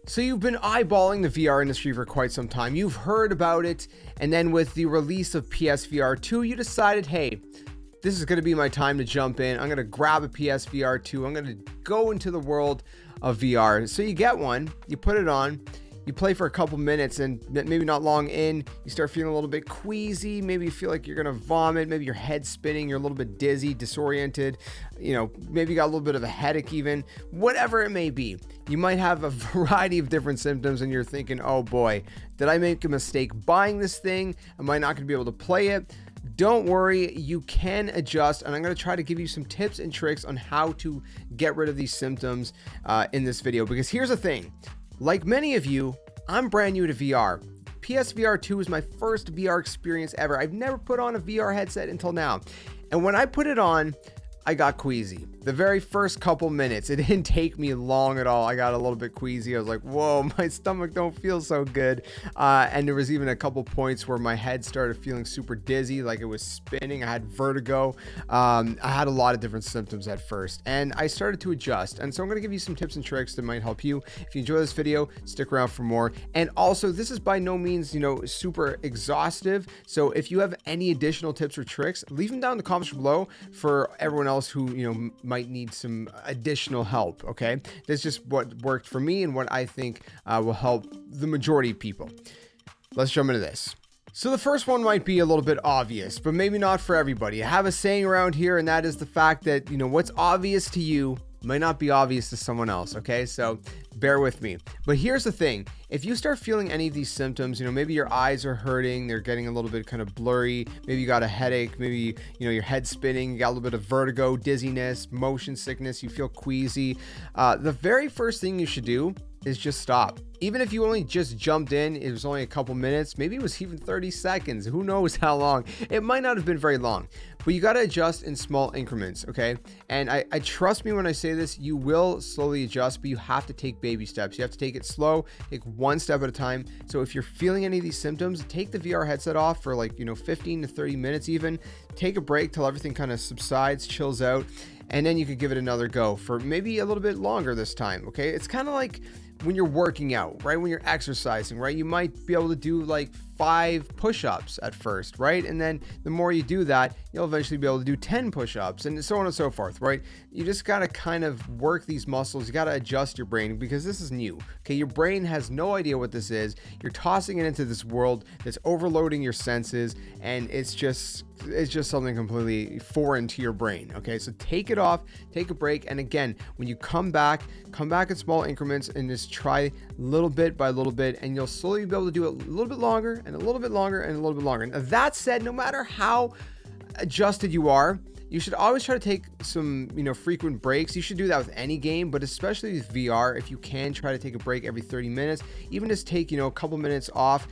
So you've been eyeballing the VR industry for quite some time. You've heard about it, and then with the release of PSVR2, you decided, hey, this is going to be my time to jump in. I'm going to grab a PSVR2. I'm going to go into the world of VR. So you get one, you put it on, you play for a couple minutes, and maybe not long in, you start feeling a little bit queasy. Maybe you feel like you're going to vomit. Maybe your head's spinning. You're a little bit dizzy, disoriented. Maybe you got a little bit of a headache even. Whatever it may be. You might have a variety of different symptoms, and you're thinking, oh boy, did I make a mistake buying this thing? Am I not going to be able to play it? Don't worry, you can adjust, and I'm going to try to give you some tips and tricks on how to get rid of these symptoms in this video. Because here's the thing. Like many of you, I'm brand new to VR. PSVR2 is my first VR experience ever. I've never put on a VR headset until now. And when I put it on, I got queasy. The very first couple minutes, it didn't take me long at all. I got a little bit queasy. I was like, whoa, my stomach don't feel so good. And there was even a couple points where my head started feeling super dizzy, like it was spinning. I had vertigo. I had a lot of different symptoms at first, and I started to adjust. And so I'm going to give you some tips and tricks that might help you. If you enjoy this video, stick around for more. And also, this is by no means, super exhaustive. So if you have any additional tips or tricks, leave them down in the comments below for everyone else who might need some additional help. Okay, that's just what worked for me and what I think will help the majority of people. Let's jump into this. So the first one might be a little bit obvious, but maybe not for everybody. I have a saying around here, and that is the fact that what's obvious to you might not be obvious to someone else. Okay, so bear with me. But here's the thing. If you start feeling any of these symptoms, maybe your eyes are hurting, they're getting a little bit kind of blurry, maybe you got a headache, maybe, your head's spinning, you got a little bit of vertigo, dizziness, motion sickness, you feel queasy, the very first thing you should do is just stop. Even if you only just jumped in, it was only a couple minutes, maybe it was even 30 seconds, who knows how long. It might not have been very long, but you got to adjust in small increments, okay? And I trust me when I say this, you will slowly adjust, but you have to take baby steps. You have to take it slow, take one step at a time. So if you're feeling any of these symptoms, take the VR headset off for 15 to 30 minutes even. Take a break till everything kind of subsides, chills out, and then you could give it another go for maybe a little bit longer this time, okay? It's kind of like when you're working out, right? When you're exercising, right? You might be able to do 5 push-ups at first, right? And then the more you do that, you'll eventually be able to do 10 push-ups and so on and so forth, right? You just got to kind of work these muscles. You got to adjust your brain because this is new, okay? Your brain has no idea what this is. You're tossing it into this world that's overloading your senses, and it's just something completely foreign to your brain, okay? So take it off, take a break, and again, when you come back in small increments and just try little bit by little bit, and you'll slowly be able to do it a little bit longer and a little bit longer and a little bit longer. Now, that said, no matter how adjusted you are, you should always try to take some, frequent breaks. You should do that with any game, but especially with VR, if you can try to take a break every 30 minutes, even just take, a couple minutes off,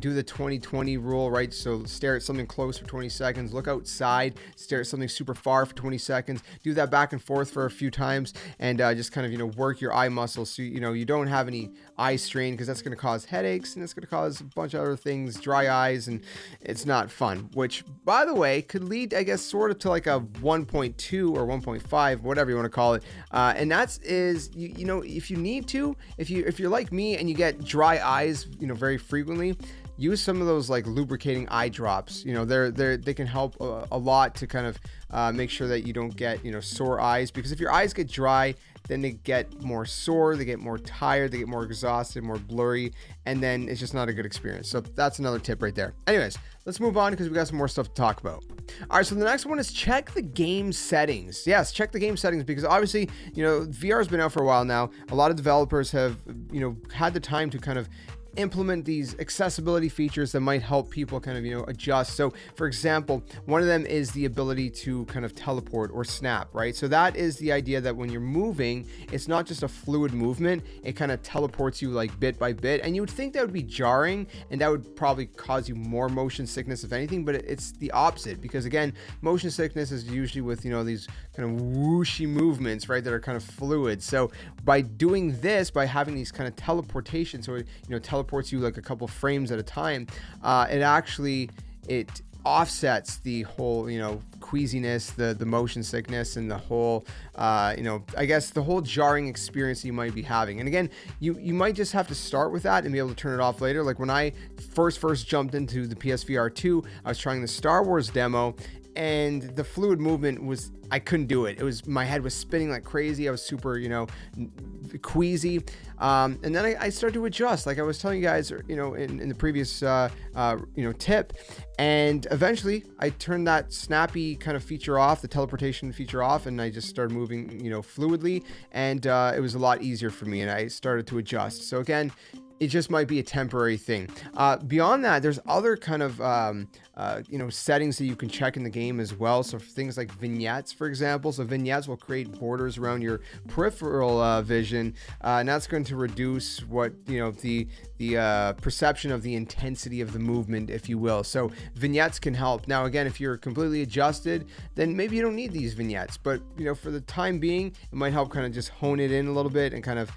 do the 20-20 rule, right? So stare at something close for 20 seconds, look outside, stare at something super far for 20 seconds, do that back and forth for a few times, and just kind of, work your eye muscles so, you don't have any eye strain, because that's going to cause headaches, and it's going to cause a bunch of other things, dry eyes, and it's not fun, which, by the way, could lead, I guess, sort of to a 1.2 or 1.5, whatever you want to call it, and if you need to, if you're like me and you get dry eyes very frequently, use some of those lubricating eye drops. They can help a lot to kind of make sure that you don't get sore eyes, because if your eyes get dry, then they get more sore, they get more tired, they get more exhausted, more blurry, and then it's just not a good experience. So that's another tip right there. Anyways, let's move on because we got some more stuff to talk about. All right, so the next one is check the game settings. Yes, check the game settings, because obviously, VR has been out for a while now. A lot of developers have, had the time to kind of implement these accessibility features that might help people kind of adjust. So for example, one of them is the ability to kind of teleport or snap, right? So that is the idea that when you're moving, it's not just a fluid movement, it kind of teleports you bit by bit, and you would think that would be jarring and that would probably cause you more motion sickness if anything, but it's the opposite, because again, motion sickness is usually with these kind of whooshy movements, right, that are kind of fluid. So by doing this, by having these kind of teleportation, so teleports you a couple frames at a time, it offsets the whole, queasiness, the motion sickness, and the whole, I guess the whole jarring experience you might be having. And again, you might just have to start with that and be able to turn it off later. Like when I first jumped into the PSVR2, I was trying the Star Wars demo, and the fluid movement was, I couldn't do it. My head was spinning like crazy. I was super, queasy. And then I started to adjust, like I was telling you guys, in the previous, tip. And eventually I turned that snappy kind of feature off, the teleportation feature off, and I just started moving, fluidly. And it was a lot easier for me, and I started to adjust. So again, it just might be a temporary thing. Beyond that, there's other kind of, settings that you can check in the game as well. So things like vignettes, for example. So vignettes will create borders around your peripheral vision, and that's going to reduce what, the perception of the intensity of the movement, if you will. So vignettes can help. Now, again, if you're completely adjusted, then maybe you don't need these vignettes, but, for the time being, it might help kind of just hone it in a little bit and kind of,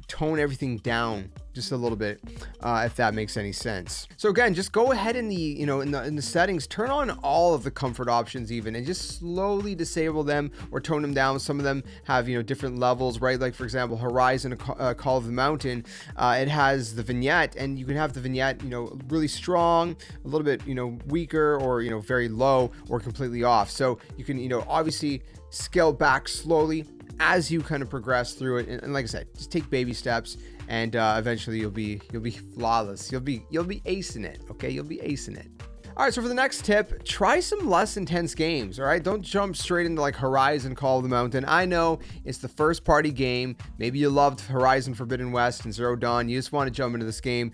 tone everything down just a little bit, if that makes any sense. So again, just go ahead in the, in the settings, turn on all of the comfort options even, and just slowly disable them or tone them down. Some of them have, different levels, right? Like for example, Horizon, Call of the Mountain, it has the vignette, and you can have the vignette, really strong, a little bit, weaker, or, very low, or completely off. So you can, obviously scale back slowly as you kind of progress through it. And like I said, just take baby steps, and eventually you'll be flawless. You'll be acing it. Okay, you'll be acing it. All right, so for the next tip, try some less intense games. All right, don't jump straight into like Horizon Call of the Mountain. I know it's the first party game. Maybe you loved Horizon Forbidden West and Zero Dawn. You just want to jump into this game.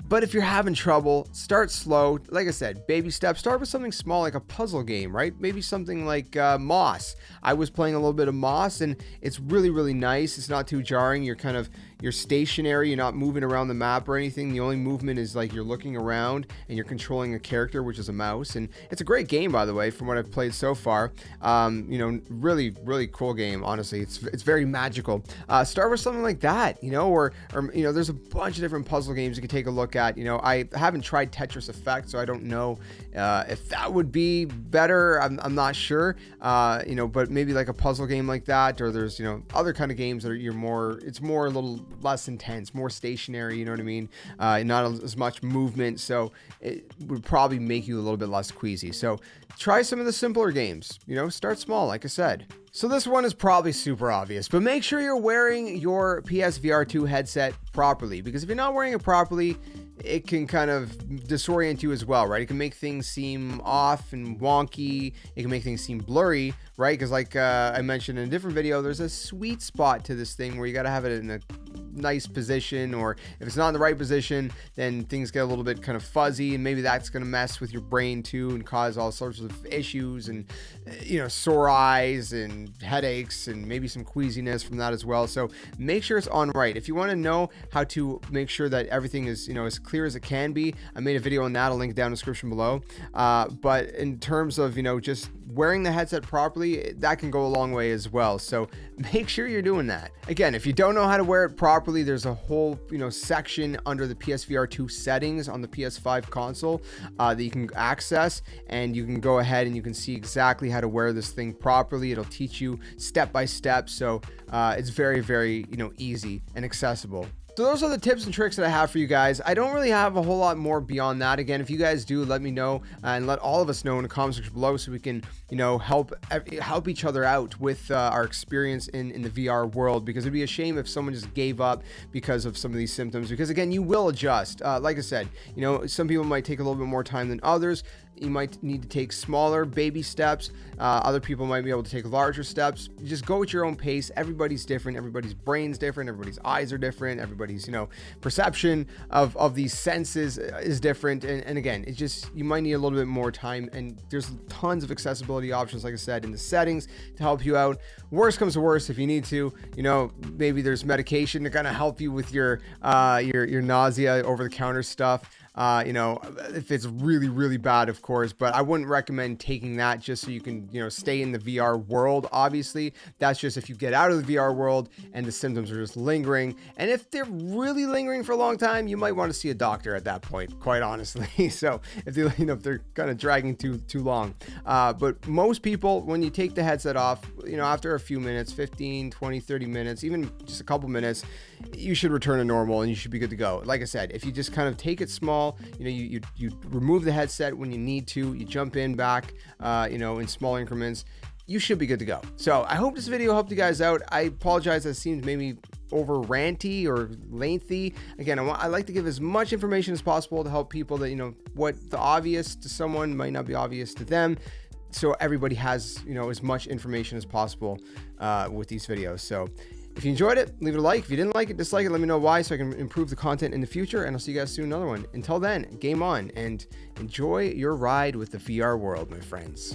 But if you're having trouble, start slow. Like I said, baby steps. Start with something small, like a puzzle game, right? Maybe something like Moss. I was playing a little bit of Moss, and it's really, really nice. It's not too jarring. You're stationary. You're not moving around the map or anything. The only movement is like you're looking around and you're controlling a character, which is a mouse. And it's a great game, by the way, from what I've played so far. Really, really cool game. Honestly, it's very magical. Start with something like that, or there's a bunch of different puzzle games you can take a look at. I haven't tried Tetris Effect, so I don't know if that would be better. I'm not sure. But maybe like a puzzle game like that, or there's other kind of games that are it's more a little less intense, more stationary, you know what I mean? Not as much movement, so it would probably make you a little bit less queasy. So try some of the simpler games, start small, like I said. So this one is probably super obvious, but make sure you're wearing your PSVR2 headset properly, because if you're not wearing it properly, it can kind of disorient you as well, right? It can make things seem off and wonky. It can make things seem blurry, right? Because like I mentioned in a different video, there's a sweet spot to this thing where you got to have it in a nice position, or if it's not in the right position, then things get a little bit kind of fuzzy, and maybe that's going to mess with your brain too and cause all sorts of issues, and sore eyes and headaches, and maybe some queasiness from that as well. So make sure it's on right. If you want to know how to make sure that everything is as clear as it can be, I made a video on that. I'll link down in the description below. But in terms of just wearing the headset properly, that can go a long way as well. So make sure you're doing that. Again, if you don't know how to wear it properly, there's a whole section under the PSVR2 settings on the PS5 console that you can access, and you can go ahead and you can see exactly how to wear this thing properly. It'll teach you step by step, so it's very, very easy and accessible. So those are the tips and tricks that I have for you guys. I don't really have a whole lot more beyond that. Again, if you guys do, let me know, and let all of us know in the comment section below, so we can, help each other out with our experience in the VR world, because it'd be a shame if someone just gave up because of some of these symptoms, because again, you will adjust. Like I said, some people might take a little bit more time than others. You might need to take smaller baby steps. Other people might be able to take larger steps. You just go at your own pace. Everybody's different. Everybody's brain's different. Everybody's eyes are different. Everybody's, perception of these senses is different. And again, it's just, you might need a little bit more time, and there's tons of accessibility options, like I said, in the settings to help you out. Worst comes to worst, if you need to, maybe there's medication to kind of help you with your nausea, over the counter stuff. You know, if it's really, really bad, of course, but I wouldn't recommend taking that just so you can, you know, stay in the VR world. Obviously, that's just if you get out of the VR world and the symptoms are just lingering. And if they're really lingering for a long time, you might want to see a doctor at that point, quite honestly. So if they, you know, if they're kind of dragging too long. But most people, when you take the headset off, you know, after a few minutes, 15, 20, 30 minutes, even just a couple minutes, you should return to normal and you should be good to go. Like I said, if you just kind of take it small, you know, you remove the headset when you need to, you jump in back, you know, in small increments, you should be good to go. So I hope this video helped you guys out. I apologize that it seems maybe over ranty or lengthy. Again, I like to give as much information as possible to help people that, you know, what the obvious to someone might not be obvious to them. So everybody has, you know, as much information as possible with these videos. So if you enjoyed it, leave it a like. If you didn't like it, dislike it. Let me know why so I can improve the content in the future. And I'll see you guys soon in another one. Until then, game on and enjoy your ride with the VR world, my friends.